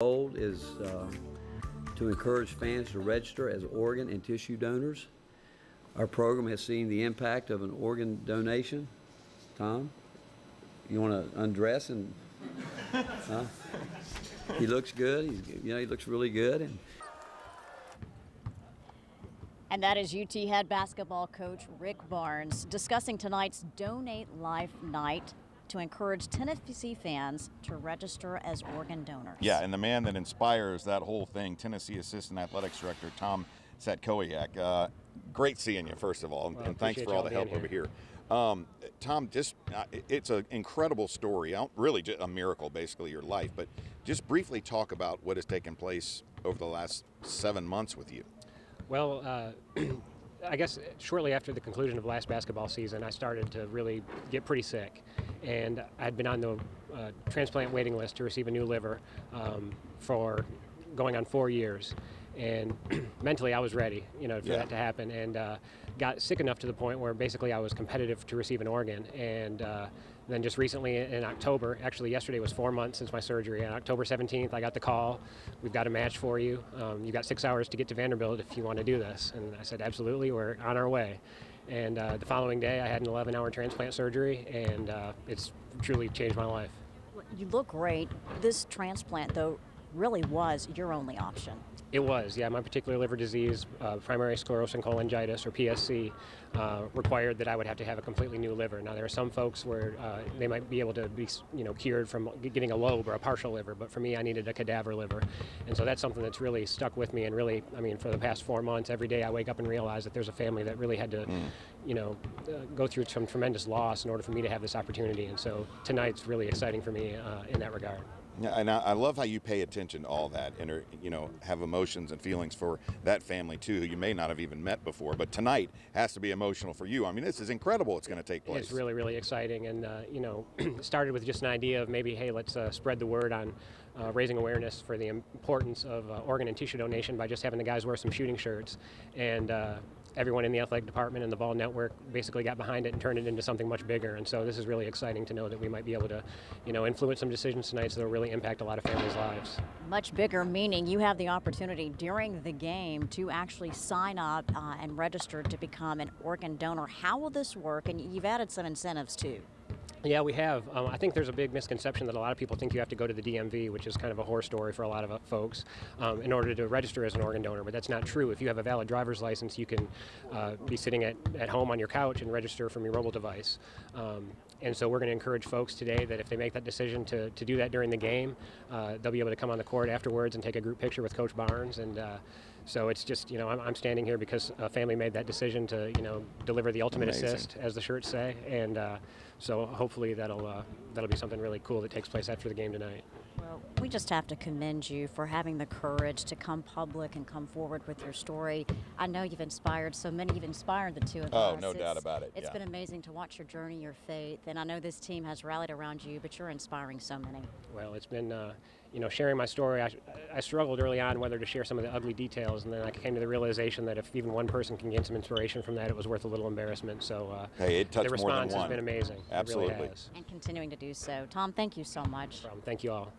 Goal is to encourage fans to register as organ and tissue donors. Our program has seen the impact of an organ donation. Tom, you want to undress and? He looks good. He looks really good. And that is UT head basketball coach Rick Barnes discussing tonight's Donate Life Night to encourage Tennessee fans to register as organ donors. Yeah, and the man that inspires that whole thing, Tennessee Assistant Athletics Director Tom Satkowiak. Great seeing you, first of all, and thanks for all the help over here. Tom, it's an incredible story, really just a miracle, basically, your life, but just briefly talk about what has taken place over the last 7 months with you. Well, I guess shortly after the conclusion of last basketball season, I started to really get pretty sick, and I'd been on the transplant waiting list to receive a new liver for going on 4 years. And mentally, I was ready, for that to happen, and got sick enough to the point where basically I was competitive to receive an organ. And then just recently in October, actually yesterday was 4 months since my surgery. On October 17th, I got the call. We've got a match for you. You've got 6 hours to get to Vanderbilt if you want to do this. And I said, absolutely, we're on our way. And the following day, I had an 11-hour transplant surgery, and it's truly changed my life. You look great. This transplant, though, really was your only option. It was, yeah. My particular liver disease, primary sclerosing cholangitis, or PSC, required that I would have to have a completely new liver. Now, there are some folks where they might be able to be, cured from getting a lobe or a partial liver, but for me, I needed a cadaver liver. And so that's something that's really stuck with me, and really, for the past 4 months, every day I wake up and realize that there's a family that really had to, go through some tremendous loss in order for me to have this opportunity. And so tonight's really exciting for me in that regard. Yeah, and I love how you pay attention to all that and have emotions and feelings for that family too, who you may not have even met before. But tonight has to be emotional for you. This is incredible. It's going to take place. It's really, really exciting, and it started with just an idea of maybe, hey, let's spread the word on raising awareness for the importance of organ and tissue donation by just having the guys wear some shooting shirts, and everyone in the athletic department and the Vol network basically got behind it and turned it into something much bigger. And so this is really exciting to know that we might be able to, influence some decisions tonight so they'll really impact a lot of families' lives. Much bigger, meaning you have the opportunity during the game to actually sign up and register to become an organ donor. How will this work? And you've added some incentives too. Yeah, we have. I think there's a big misconception that a lot of people think you have to go to the DMV, which is kind of a horror story for a lot of folks, in order to register as an organ donor. But that's not true. If you have a valid driver's license, you can be sitting at home on your couch and register from your mobile device. And so we're going to encourage folks today that if they make that decision to do that during the game, they'll be able to come on the court afterwards and take a group picture with Coach Barnes. And so it's just, I'm standing here because a family made that decision to, deliver the ultimate assist, as the shirts say. And so hopefully that'll be something really cool that takes place after the game tonight. Well, we just have to commend you for having the courage to come public and come forward with your story. I know you've inspired so many. You've inspired the two of us. Oh, no doubt about it. It's been amazing to watch your journey, your faith, and I know this team has rallied around you, but you're inspiring so many. Well, it's been, sharing my story. I struggled early on whether to share some of the ugly details, and then I came to the realization that if even one person can gain some inspiration from that, it was worth a little embarrassment. So hey, it touched the more than response one. has been amazing. Absolutely. It really has. And continuing to do so. Tom, thank you so much. Thank you all.